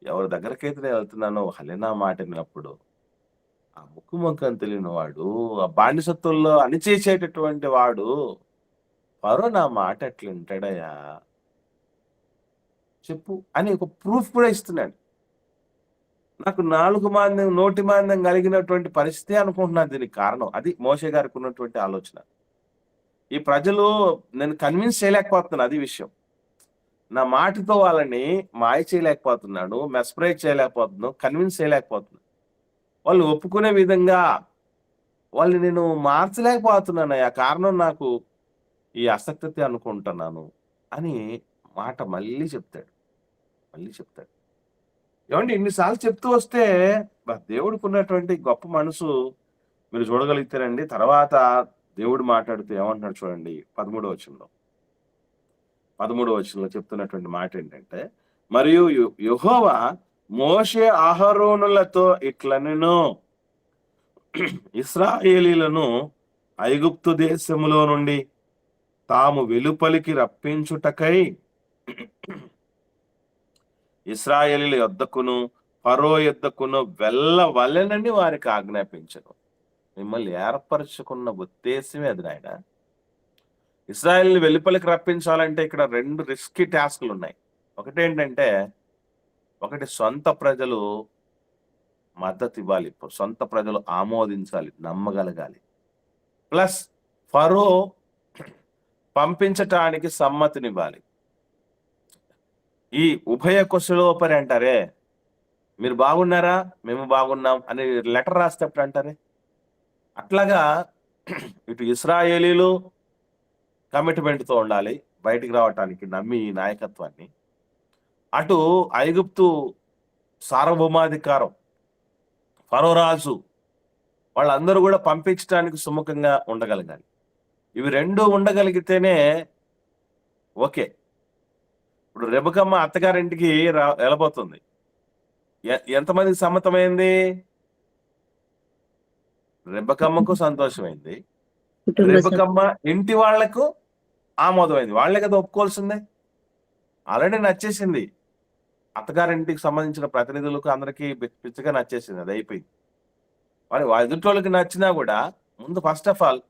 ఎవరి దగ్గరకైతే నేను వెళ్తున్నానో హలేనా మాట విన్నప్పుడు ఆ ముక్కు మొక్కని తెలియని వాడు, ఆ బానిసత్వంలో అణిచేసేటటువంటి వాడు ఫరో నా మాట ఎట్లా వింటాడయ్యా చెప్పు అని ఒక ప్రూఫ్ కూడా ఇస్తున్నాడు. నాకు నోటి మాంద్యం కలిగినటువంటి పరిస్థితి అనుకుంటున్నాను దీనికి కారణం. అది మోషే గారికి ఉన్నటువంటి ఆలోచన. ఈ ప్రజలు నేను కన్విన్స్ చేయలేకపోతున్నాను, అది విషయం. నా మాటతో వాళ్ళని మాయ చేయలేకపోతున్నాను, మెస్ప్రైజ్ చేయలేకపోతున్నాను, కన్విన్స్ చేయలేకపోతున్నాను. వాళ్ళు ఒప్పుకునే విధంగా వాళ్ళని నేను మార్చలేకపోతున్నాను. ఆ కారణం నాకు ఈ అసక్తి అనుకుంటున్నాను అని మాట మళ్ళీ చెప్తాడు. ఏమంటే ఇన్నిసార్లు చెప్తూ వస్తే దేవుడికి ఉన్నటువంటి గొప్ప మనసు మీరు చూడగలిగితేనండి. తర్వాత దేవుడు మాట్లాడుతూ ఏమంటున్నాడు చూడండి, 13వ వచనంలో చెప్తున్నటువంటి మాట ఏంటంటే, మరియు యెహోవా మోషే అహరోనులతో ఇట్లనెను, ఇశ్రాయేలీలను ఐగుప్తు దేశములో నుండి తాము వెలుపలికి రప్పించుటకై ఇశ్రాయేలీల యొద్దకును ఫరో యొద్దకును వెళ్ళవలెనని వారికి ఆజ్ఞాపించను. మిమ్మల్ని ఏర్పరచుకున్న ఉద్దేశమే అది నాయన. ఇశ్రాయేల్ని వెలుపలికి రప్పించాలంటే ఇక్కడ 2 రిస్కీ టాస్క్లు ఉన్నాయి. ఒకటేంటంటే, ఒకటి సొంత ప్రజలు మద్దతు ఇవ్వాలి, సొంత ప్రజలు ఆమోదించాలి, నమ్మగలగాలి. ప్లస్ ఫరో పంపించటానికి సమ్మతినివ్వాలి. ఈ ఉభయ కుశలోపరి అంటారే, మీరు బాగున్నారా, మేము బాగున్నాం అని లెటర్ రాసేటప్పుడు అంటారే, అట్లాగా ఇటు ఇశ్రాయేలీలు కమిట్మెంట్తో ఉండాలి బయటికి రావటానికి, నమ్మి ఈ నాయకత్వాన్ని. అటు ఐగుప్తు సార్వభౌమాధికారం, ఫరో రాజు, వాళ్ళందరూ కూడా పంపించడానికి సుముఖంగా ఉండగలగాలి. ఇవి 2 ఉండగలిగితేనే ఓకే. ఇప్పుడు రెబెకమ్మ అత్తగారింటికి వెళ్ళబోతుంది. ఎంతమందికి సమ్మతమైంది? రెబెక్కమ్మకు సంతోషమైంది, కుటుంబ రెబెక్కమ్మ ఇంటి వాళ్లకు ఆమోదమైంది. వాళ్ళే కదా ఒప్పుకోవాల్సిందే. ఆల్రెడీ నచ్చేసింది. అత్తగారింటికి సంబంధించిన ప్రతినిధులకు అందరికీ పిచ్చిగా నచ్చేసింది. అది అయిపోయింది. మరి ఎదుటోళ్ళకి నచ్చినా కూడా ముందు ఫస్ట్ ఆఫ్ ఆల్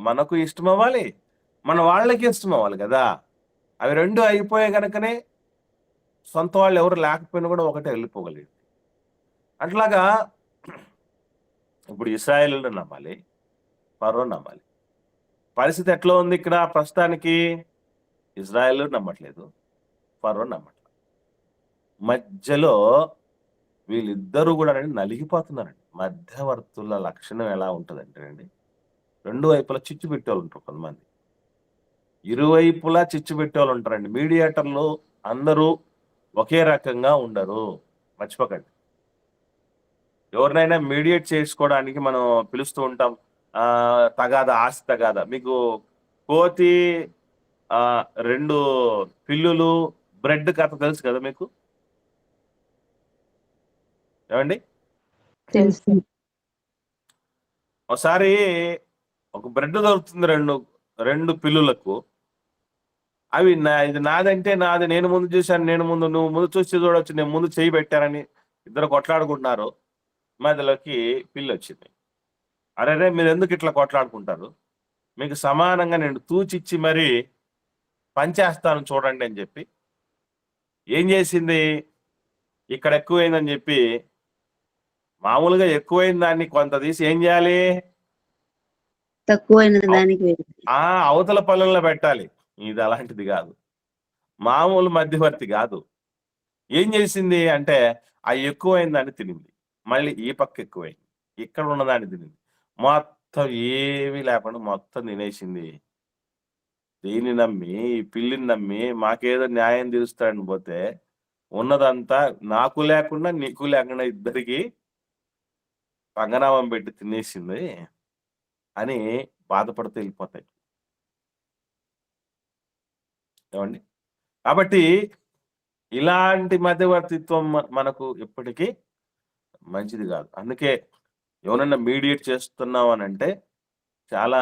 మనకు ఇష్టం అవ్వాలి, మన వాళ్ళకి ఇష్టం అవ్వాలి కదా. అవి రెండు అయిపోయే కనుకనే సొంత వాళ్ళు ఎవరు లేకపోయినా కూడా ఒకటే వెళ్ళిపోగలిగింది. అట్లాగా ఇప్పుడు ఇశ్రాయేలును నమ్మాలి, ఫరో నమ్మాలి. పరిస్థితి ఎట్లా ఉంది ఇక్కడ ప్రస్తుతానికి? ఇజ్రాయేల్ నమ్మట్లేదు, ఫరో నమ్మట్లేదు. మధ్యలో వీళ్ళిద్దరూ కూడా నలిగిపోతున్నారండి. మధ్యవర్తుల లక్షణం ఎలా ఉంటుందంటే అండి, రెండు వైపులా చిచ్చు పెట్టేవాళ్ళు ఉంటారు కొంతమంది, ఇరువైపులా చిచ్చు పెట్టేవాళ్ళు ఉంటారండి. మీడియేటర్లు అందరూ ఒకే రకంగా ఉండరు, మర్చిపోకండి. ఎవరినైనా మీడియేట్ చేసుకోవడానికి మనం పిలుస్తూ ఉంటాం, తగాదా, ఆస్తి తగాదా. మీకు కోతి రెండు పిల్లులు బ్రెడ్ కథ తెలుసు కదా మీకు? ఏమండి? తెలుసు. ఒకసారి ఒక బ్రెడ్ దొరుకుతుంది రెండు పిల్లులకు. అవి ఇది నాదంటే నాది, నేను ముందు చూశాను, నేను ముందు, నువ్వు ముందు చూసి చూడవచ్చు, నేను ముందు చేయి పెట్టానని ఇద్దరు కొట్లాడుకుంటున్నారు. మధ్యలోకి పిల్లి వచ్చింది. అరే మీరు ఎందుకు ఇట్లా కొట్లాడుకుంటారు, మీకు సమానంగా నేను తూచిచ్చి మరీ పంచేస్తాను చూడండి అని చెప్పి ఏం చేసింది, ఇక్కడ ఎక్కువైందని చెప్పి మామూలుగా ఎక్కువైన దాన్ని కొంత తీసి ఏం చేయాలి, తక్కువైన దానికి అవతల పనుల్లో పెట్టాలి. ఇది అలాంటిది కాదు, మామూలు మధ్యవర్తి కాదు. ఏం చేసింది అంటే ఆ ఎక్కువైన దాన్ని తినింది, మళ్ళీ ఈ పక్క ఎక్కువైంది, ఇక్కడ ఉన్నదాన్ని తినింది, మొత్తం ఏమీ లేకుండా మొత్తం తినేసింది. దీన్ని నమ్మి, ఈ పిల్లిని నమ్మి మాకేదో న్యాయం తీరుస్తాడని పోతే ఉన్నదంతా నాకు లేకుండా నీకు లేకుండా ఇద్దరికి పంగనామం పెట్టి తినేసింది అని బాధపడుతూ వెళ్ళిపోతాయి. ఏమండి? కాబట్టి ఇలాంటి మధ్యవర్తిత్వం మనకు ఎప్పటికీ మంచిది కాదు. అందుకే ఎవరన్నా మీడియేట్ చేస్తున్నాం అని అంటే చాలా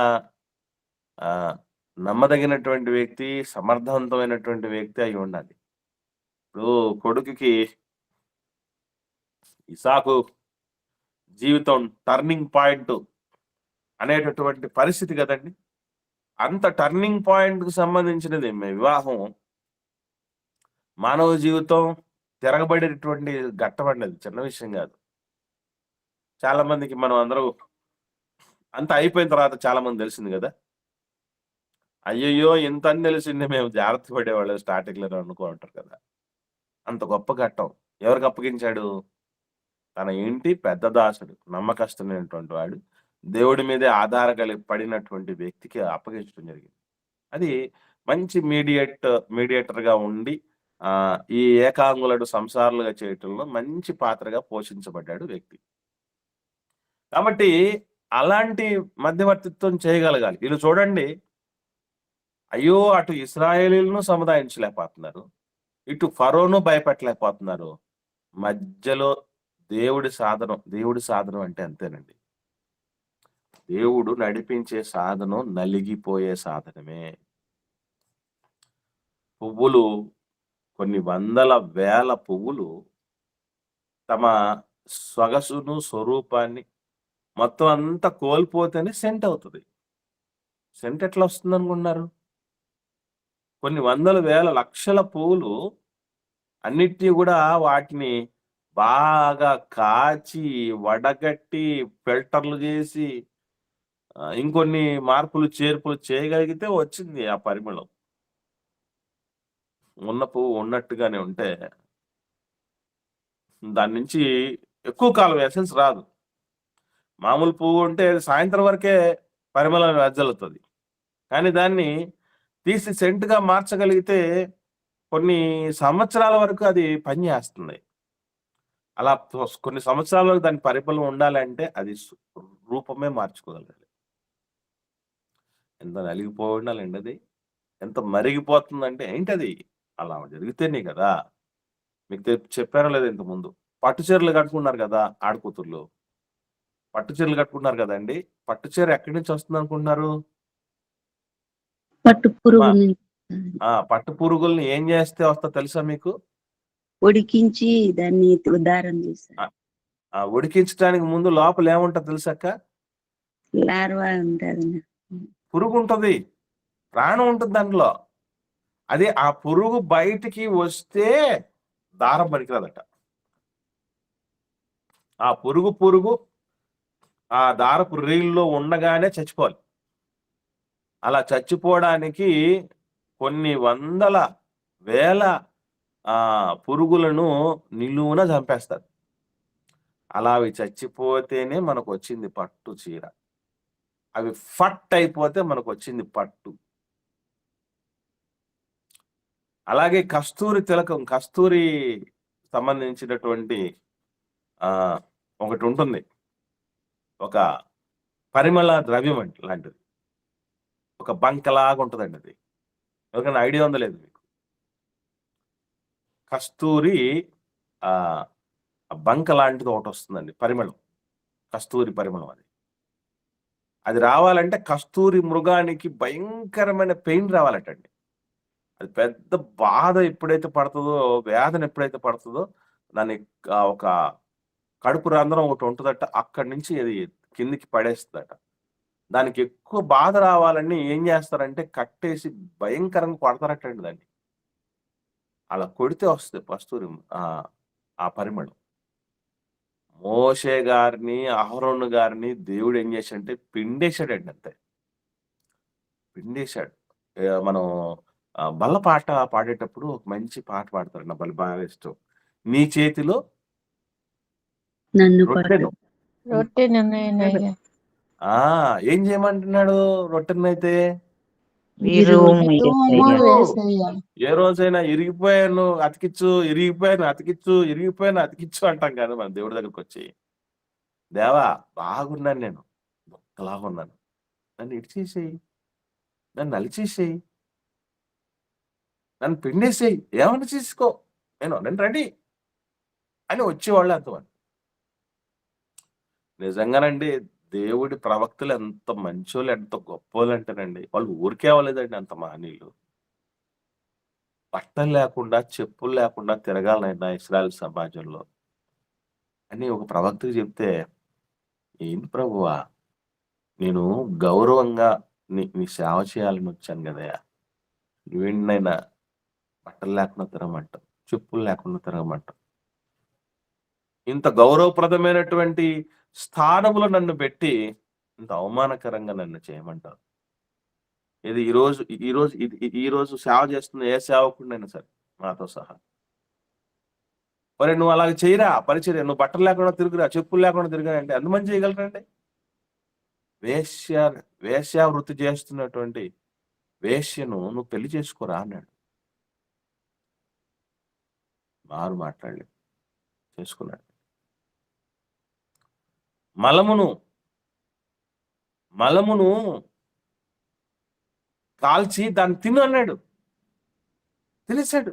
నమ్మదగినటువంటి వ్యక్తి, సమర్థవంతమైనటువంటి వ్యక్తి అయి ఉండాలి. ఇప్పుడు కొడుకుకి ఇసాకు జీవితం టర్నింగ్ పాయింట్ అనేటటువంటి పరిస్థితి కదండి. అంత టర్నింగ్ పాయింట్ కు సంబంధించినది వివాహం. మానవ జీవితం తిరగబడేటటువంటి ఘట్టం అండి, అది చిన్న విషయం కాదు. చాలా మందికి మనం అందరూ అంత అయిపోయిన తర్వాత చాలా మంది తెలిసింది కదా, అయ్యయ్యో ఇంత అని తెలిసింది, మేము జాగ్రత్త పడేవాళ్ళు స్టార్టింగ్ లో అనుకుంటారు కదా. అంత గొప్ప ఘట్టం ఎవరికి అప్పగించాడు? తన ఇంటి పెద్ద దాసుడు, నమ్మకస్తున్నటువంటి వాడు, దేవుడి మీదే పడినటువంటి వ్యక్తికి అప్పగించడం జరిగింది. అది మంచి మీడియేటర్ గా ఉండి ఈ ఏకాంగులను సంసారాలుగా చేయటంలో మంచి పాత్రగా పోషించబడ్డాడు వ్యక్తి. కాబట్టి అలాంటి మధ్యవర్తిత్వం చేయగలగాలి. వీళ్ళు చూడండి, అయ్యో అటు ఇశ్రాయేలీలను సముదాయించలేకపోతున్నారు, ఇటు ఫరోను భయపెట్టలేకపోతున్నారు. మధ్యలో దేవుడి సాధనం అంటే అంతేనండి. దేవుడు నడిపించే సాధనం నలిగిపోయే సాధనమే. పువ్వులు, కొన్ని వందల వేల పువ్వులు తమ సొగసును, స్వరూపాన్ని మొత్తం అంతా కోల్పోతేనే సెంట్ అవుతుంది. సెంట్ ఎట్లా వస్తుంది అనుకున్నారు? కొన్ని వందల వేల లక్షల పువ్వులు అన్నిటినీ కూడా వాటిని బాగా కాచి, వడగట్టి, ఫిల్టర్లు చేసి ఇంకొన్ని మార్పులు చేర్పులు చేయగలిగితే వచ్చింది ఆ పరిమళం. ఉన్న పువ్వు ఉన్నట్టుగానే ఉంటే దాని నుంచి ఎక్కువ కాలం ఎసెన్స్ రాదు. మామూలు పువ్వు ఉంటే సాయంత్రం వరకే పరిమళం వెదజల్లుతుంది, కానీ దాన్ని తీసి సెంట్గా మార్చగలిగితే కొన్ని సంవత్సరాల వరకు అది పనిచేస్తుంది. అలా కొన్ని సంవత్సరాల వరకు దాని పరిమళం ఉండాలంటే అది రూపమే మార్చుకోగలగాలి. ఎంత నలిగిపోయి ఉండాలండి అది, ఎంత మరిగిపోతుందంటే ఏంటది? అలా జరిగితేనే కదా. మీకు చెప్పారో లేదా ఇంతకుముందు, పట్టు చీరలు కట్టుకున్నారు కదా ఆడకూతుర్లు, పట్టు చీరలు కట్టుకుంటున్నారు కదండి. పట్టు చీర ఎక్కడి నుంచి వస్తుంది అనుకుంటున్నారు? పట్టు అమ్మా, పురుగు నుంచి పట్టు పురుగుల్ని ఏం చేస్తే వస్తా తెలుసా మీకు? ఉడికించి దాన్ని దారం చేస్తారు. ఉడికించడానికి ముందు లోపల ఏముంటది తెలుసక్క? లార్వా ఉంటుంది. పురుగు ఉంటది, ప్రాణం ఉంటుంది దాంట్లో. అదే ఆ పురుగు బయటికి వస్తే దారం పనికిరాదట. ఆ పురుగు ఆ దారపు రీల్లో ఉండగానే చచ్చిపోవాలి. అలా చచ్చిపోవడానికి కొన్ని వందల వేల పురుగులను నిలువున చంపేస్తారు. అలా అవి చచ్చిపోతేనే మనకు వచ్చింది పట్టు చీర. అవి ఫట్ అయిపోతే మనకు వచ్చింది పట్టు. అలాగే కస్తూరి తిలకం, కస్తూరి సంబంధించినటువంటి ఒకటి ఉంటుంది, ఒక పరిమళ ద్రవ్యం లాంటిది, ఒక బంకలాగా ఉంటుందండి. అది ఎవరికైనా ఐడియా ఉందో లేదు మీకు? కస్తూరి బంక లాంటిది ఒకటి వస్తుందండి, పరిమళం, కస్తూరి పరిమళం. అది రావాలంటే కస్తూరి మృగానికి భయంకరమైన పెయిన్ రావాలటండి. అది పెద్ద బాధ ఎప్పుడైతే పడుతుందో, వేదన ఎప్పుడైతే పడుతుందో, దాన్ని ఒక కడుపు రంధ్రం ఒకటి ఉంటుందట, అక్కడి నుంచి అది కిందికి పడేస్తుందట. దానికి ఎక్కువ బాధ రావాలని ఏం చేస్తారంటే కట్టేసి భయంకరంగా కొడతారటండి దాన్ని. అలా కొడితే వస్తుంది కస్తూరి ఆ పరిమళం. మోషే గారిని, అహరోను గారిని దేవుడు ఏం చేశాడంటే పిండేశాడండి, అంతే పిండేశాడు. మనం బల్ల పాట పాడేటప్పుడు ఒక మంచి పాట పాడతారు, నా బలి బాగా ఇష్టం. నీ చేతిలో నన్ను రొట్టెను. రొట్టెనయ్యా. ఏం చేయమంటున్నాడు రొట్టెనైతే? ఏ రోజైనా ఇరిగిపోయాను అతికిచ్చు, ఇరిగిపోయాను అతికిచ్చు, ఇరిగిపోయాను అతికిచ్చు అంటాం కదా మన దేవుడి దగ్గరకు వచ్చి. దేవా బాగున్నాను, నేను ఒక్కలాగా ఉన్నాను, నన్ను ఇడిచేసేయి, నన్ను నలిచేసేయి, నన్ను పిండేసేయి, ఏమన్నా చేసుకో, నేను రెడీ అని వచ్చేవాళ్ళు అంతమంది. నిజంగానండి, దేవుడి ప్రవక్తలు ఎంత మంచోళ్ళు, ఎంత గొప్పోళ్ళు అంటేనండి, వాళ్ళు ఊరికే అవ్వలేదండి అంత మహనీయులు. బట్టలు లేకుండా, చెప్పులు లేకుండా తిరగాలనైనా ఇశ్రాయేలు సమాజంలో అని ఒక ప్రవక్తకి చెప్తే, ఏంటి ప్రభువా, నేను గౌరవంగా నీ సేవ చేయాలని వచ్చాను కదయా, నువ్వేంటైనా బట్టలు లేకుండా తిరగమంటావు, చెప్పులు లేకుండా తిరగమంటావు, ఇంత గౌరవప్రదమైనటువంటి స్థానంలో నన్ను పెట్టి ఇంత అవమానకరంగా నన్ను చేయమంటారు. ఇది ఈరోజు సేవ చేస్తున్న ఏ సేవకుడినైనా సరే నాతో సహా, మరి నువ్వు అలాగ చేయరా పరిచర్య, నువ్వు బట్టలు లేకుండా తిరుగురా, చెప్పులు లేకుండా తిరిగిరా అంటే ఎంతమంది చేయగలరండి? వేశ్యా వృత్తి చేస్తున్నటువంటి వేశ్యను నువ్వు పెళ్లి చేసుకోరా అన్నాడు. మారు మాట్లాడలేదు, చేసుకున్నాడు. మలమును కాల్చి దాన్ని తిను అన్నాడు, తినేశాడు.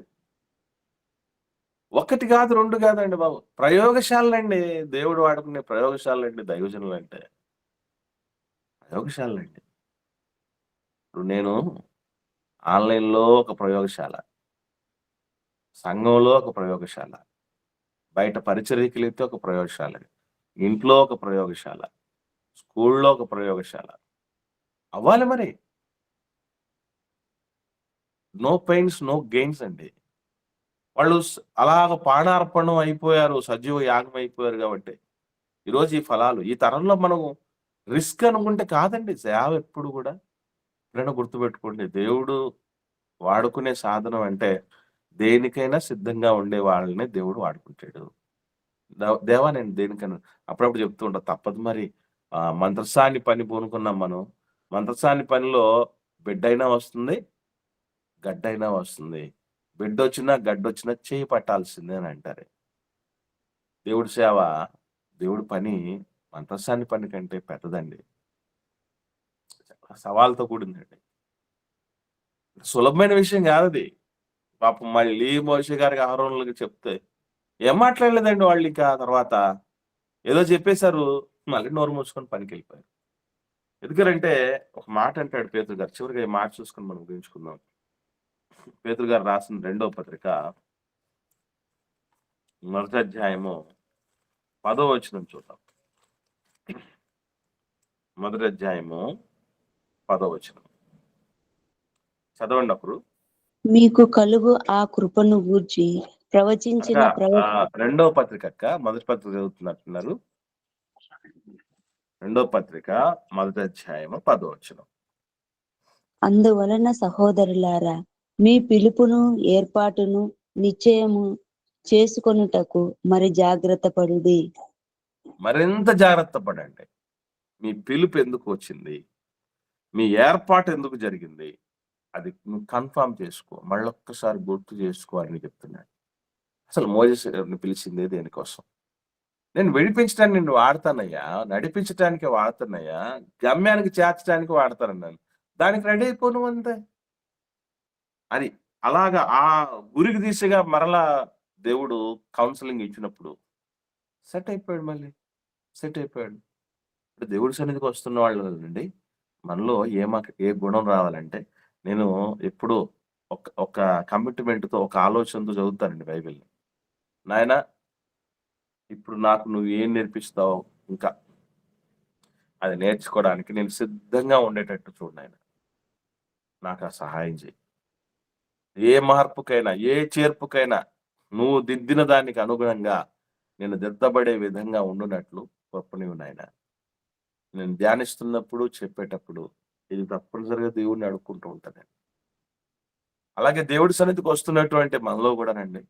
ఒకటి కాదు, రెండు కాదండి బాబు, ప్రయోగశాలండి. దేవుడు వాడుకునే ప్రయోగశాలండి దైవజనులు అంటే, ప్రయోగశాలండి. ఇప్పుడు నేను ఆన్లైన్లో ఒక ప్రయోగశాల, సంఘంలో ఒక ప్రయోగశాల, బయట పరిచర్యకి వెళ్తే ఒక ప్రయోగశాల, ఇంట్లో ఒక ప్రయోగశాల, స్కూల్లో ఒక ప్రయోగశాల అవ్వాలి. మరి నో పెయిన్స్ నో గెయిన్స్ అండి. వాళ్ళు అలాగ ప్రాణార్పణం అయిపోయారు, సజీవ యాగం అయిపోయారు. కాబట్టి ఈరోజు ఈ ఫలాలు ఈ తరంలో మనం రిస్క్ అనుకుంటే కాదండి. సేవ ఎప్పుడు కూడా ఎప్పుడైనా గుర్తుపెట్టుకోండి, దేవుడు వాడుకునే సాధనం అంటే దేనికైనా సిద్ధంగా ఉండే వాళ్ళని దేవుడు వాడుకుంటాడు. దేవా నేను దేనికైనా అప్పుడప్పుడు చెప్తూ ఉంటా, తప్పదు మరి. మంత్రసాని పని పూనుకున్నాం మనం. మంత్రసాని పనిలో బిడ్డైనా వస్తుంది, గడ్డైనా వస్తుంది. బిడ్డొచ్చినా గడ్డొచ్చినా చేయి పట్టాల్సిందే అని అంటారు. దేవుడి సేవ, దేవుడి పని మంత్రసాని పని కంటే పెద్దదండి, సవాల్తో కూడిందండి. సులభమైన విషయం కాదు అది. పాపం మళ్ళీ మోషే గారికి అహరోనులకి చెప్తే ఏం మాట్లాడలేదండి వాళ్ళు. ఇంకా తర్వాత ఏదో చెప్పేశారు, మళ్ళీ నోరు మూసుకొని పనికి వెళ్ళిపోయారు. ఎందుకంటే ఒక మాట అంటాడు పేతురు గారు. చివరిగా ఈ మాట చూసుకొని మనం ముగించుకుందాం. పేతురు గారు రాసిన 2వ పత్రిక మొదటి అధ్యాయము 10వ వచనం చూద్దాం. మొదటి అధ్యాయము 10వ వచనం చదవండి అప్పుడు. మీకు కలుగు ఆ కృపను గూర్చి ప్రవచించిన అక్క, 2వ పత్రిక అక్క, మొదటి పత్రిక చదువుతున్నట్టున్నారు. 2వ పత్రిక మొదటి అధ్యాయము 10వ వచనం. అందువలన సహోదరులారా, మీ పిలుపును ఏర్పాటును నిశ్చయము చేసుకొనుటకు మరి జాగ్రత్త పడుడి. మరింత జాగ్రత్త పడండి. మీ పిలుపు ఎందుకు వచ్చింది, మీ ఏర్పాటు ఎందుకు జరిగింది, అది నువ్వు కన్ఫర్మ్ చేసుకో, మళ్ళొక్కసారి గుర్తు చేసుకోవాలని చెప్తున్నాడు. అసలు మోజేసుని పిలిచిందే దేనికోసం? నేను విడిపించడానికి నిన్ను వాడతానయ్యా, నడిపించడానికి వాడతానయ్యా, గమ్యానికి చేర్చడానికి వాడతానన్నాను. దానికి రెడీ అయిపోను అంతే. అది అలాగా ఆ గురికి దిశగా మరలా దేవుడు కౌన్సిలింగ్ ఇచ్చినప్పుడు సెట్ అయిపోయాడు. మళ్ళీ సెట్ అయిపోయాడు. ఇప్పుడు దేవుడి సన్నిధికి వస్తున్న వాళ్ళు అండి, మనలో ఏ గుణం రావాలంటే, నేను ఎప్పుడు ఒక కమిట్మెంట్తో, ఒక ఆలోచనతో చదువుతానండి బైబిల్ని. నాయన, ఇప్పుడు నాకు నువ్వు ఏం నేర్పిస్తావు, ఇంకా అది నేర్చుకోవడానికి నేను సిద్ధంగా ఉండేటట్టు చూడు నాయన. నాకు ఆ సహాయం చేయి. ఏ మార్పుకైనా, ఏ చేర్పుకైనా నువ్వు దిద్దిన దానికి అనుగుణంగా నేను దిద్దబడే విధంగా ఉండునట్లు గొప్పనివి నాయన. నేను ధ్యానిస్తున్నప్పుడు, చెప్పేటప్పుడు ఇది తప్పనిసరిగా దేవుడిని అడుక్కుంటూ ఉంటాను. అలాగే దేవుడి సన్నిధికి వస్తున్నటువంటి మనలో కూడానండి,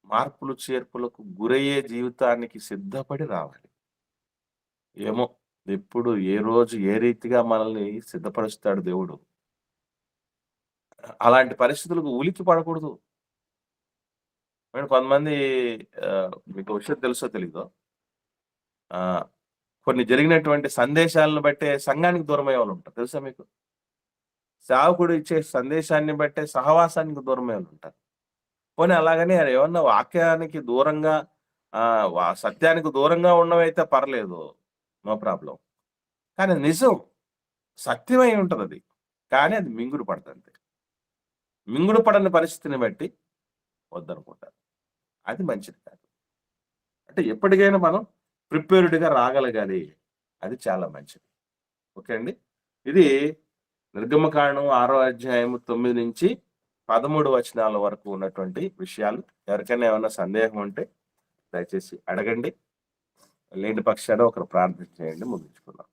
మార్పులు చేర్పులకు గురయ్యే జీవితానికి సిద్ధపడి రావాలి. ఏమో ఎప్పుడు, ఏ రోజు, ఏ రీతిగా మనల్ని సిద్ధపరుస్తాడు దేవుడు. అలాంటి పరిస్థితులకు ఉలికి పడకూడదు. కొంతమంది మీకు విషయం తెలుసో తెలీదో, కొన్ని జరిగినటువంటి సందేశాలను బట్టే సంఘానికి దూరం అయ్యే వాళ్ళు ఉంటారు. తెలుసా మీకు? సేవకుడు ఇచ్చే సందేశాన్ని బట్టే సహవాసానికి దూరం అయ్యే వాళ్ళు ఉంటారు. పోనీ అలాగని ఏమన్నా వాక్యానికి దూరంగా, సత్యానికి దూరంగా ఉన్నవైతే పర్లేదు, నో ప్రాబ్లం. కానీ నిజం సత్యమై ఉంటుంది అది, కానీ అది మింగుడు పడుతుంది. మింగుడు పడని పరిస్థితిని బట్టి వద్దనుకుంటారు. అది మంచిది కాదు. అంటే ఎప్పటికైనా మనం ప్రిపేర్డ్గా రాగలగాలి. అది చాలా మంచిది. ఓకే అండి. ఇది నిర్గమకాండం 6వ అధ్యాయం 9 నుంచి 13 వచనాల వరకు ఉన్నటువంటి విషయాలు. ఎవరికైనా ఏమైనా సందేహం ఉంటే దయచేసి అడగండి. లేని పక్షాన ఒకరు ప్రార్థన చేయండి. ముగించుకుందాం.